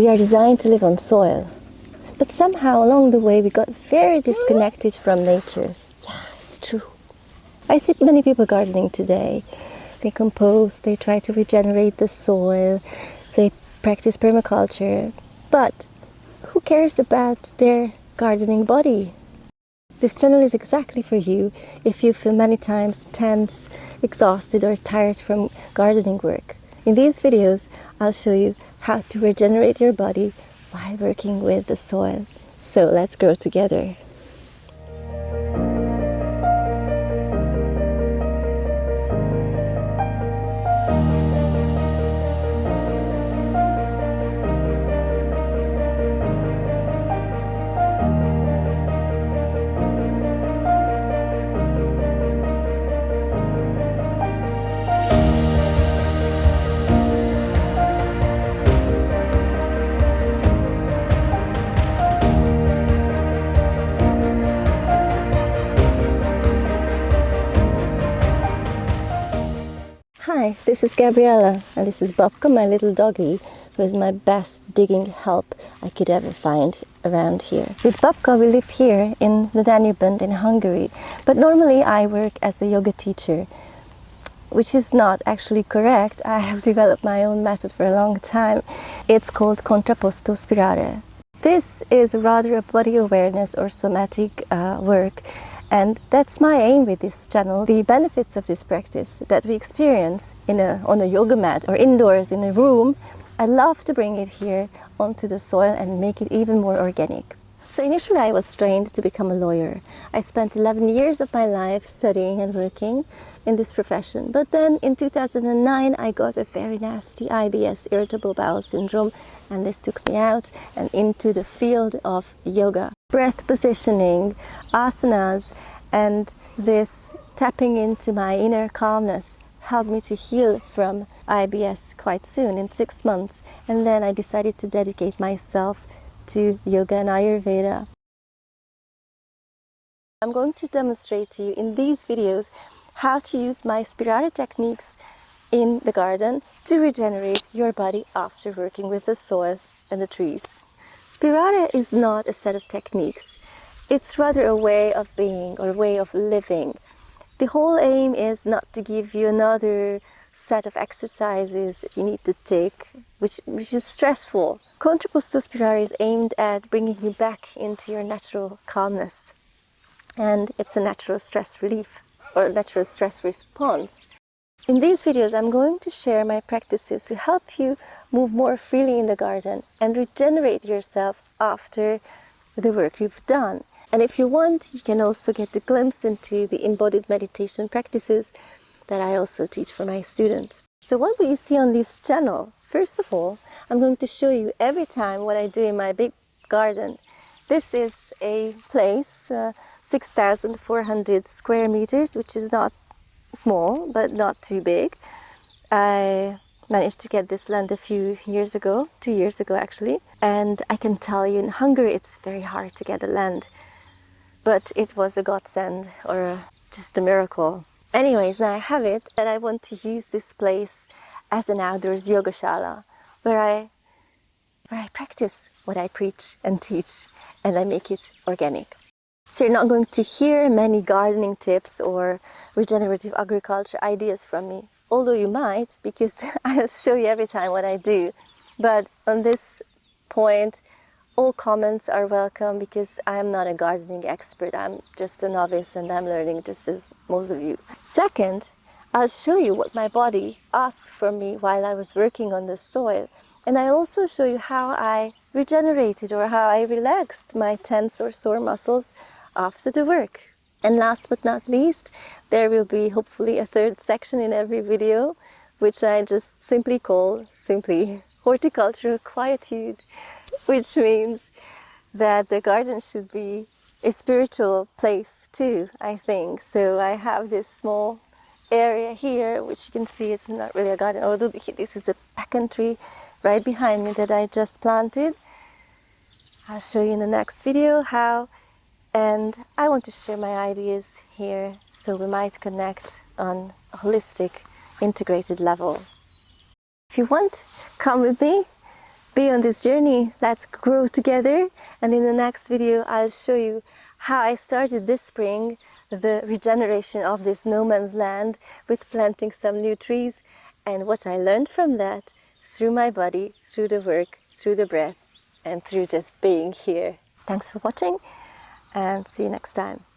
We are designed to live on soil, but somehow along the way we got very disconnected from nature. Yeah, it's true. I see many people gardening today. They compost, they try to regenerate the soil, they practice permaculture, but who cares about their gardening body? This channel is exactly for you if you feel many times tense, exhausted or tired from gardening work. In these videos, I'll show you how to regenerate your body while working with the soil. So let's grow together. Hi, this is Gabriella, and this is Bobka, my little doggy, who is my best digging help I could ever find around here. With Bobka we live here in the Danube Bend in Hungary, but normally I work as a yoga teacher, which is not actually correct. I have developed my own method for a long time. It's called Contrapposto Spirare. This is rather a body awareness or somatic work. And that's my aim with this channel. The benefits of this practice that we experience on a yoga mat or indoors in a room, I love to bring it here onto the soil and make it even more organic. So initially I was trained to become a lawyer. I spent 11 years of my life studying and working in this profession. But then in 2009 I got a very nasty IBS, irritable bowel syndrome, and this took me out and into the field of yoga. Breath positioning, asanas, and this tapping into my inner calmness helped me to heal from IBS quite soon, in 6 months. And then I decided to dedicate myself to yoga and Ayurveda. I'm going to demonstrate to you in these videos how to use my Spirare techniques in the garden to regenerate your body after working with the soil and the trees. Spirare is not a set of techniques. It's rather a way of being or a way of living. The whole aim is not to give you another set of exercises that you need to take, which is stressful. Contrapposto Spirare is aimed at bringing you back into your natural calmness. And it's a natural stress relief or a natural stress response. In these videos, I'm going to share my practices to help you move more freely in the garden and regenerate yourself after the work you've done. And if you want, you can also get a glimpse into the embodied meditation practices that I also teach for my students. So what will you see on this channel? First of all, I'm going to show you every time what I do in my big garden. This is a place, 6,400 square meters, which is not small, but not too big. I managed to get this land a few years ago, 2 years ago actually. And I can tell you in Hungary it's very hard to get a land. But it was a godsend or just a miracle. Anyways, now I have it, and I want to use this place as an outdoors yoga shala where I practice what I preach and teach, and I make it organic. So you're not going to hear many gardening tips or regenerative agriculture ideas from me, although you might, because I'll show you every time what I do. But on this point, all comments are welcome, because I'm not a gardening expert. I'm just a novice and I'm learning just as most of you. Second, I'll show you what my body asked from me while I was working on the soil. And I also show you how I regenerated or how I relaxed my tense or sore muscles after the work. And last but not least, there will be hopefully a third section in every video, which I just simply call horticultural quietude, which means that the garden should be a spiritual place too, I think. So I have this small area here, which you can see it's not really a garden, although this is a pecan tree right behind me that I just planted. I'll show you in the next video how, and I want to share my ideas here so we might connect on a holistic, integrated level. If you want, come with me be on this journey. Let's grow together. And in the next video, I'll show you how I started this spring the regeneration of this no man's land with planting some new trees, and what I learned from that through my body, through the work, through the breath, and through just being here. Thanks for watching, and see you next time.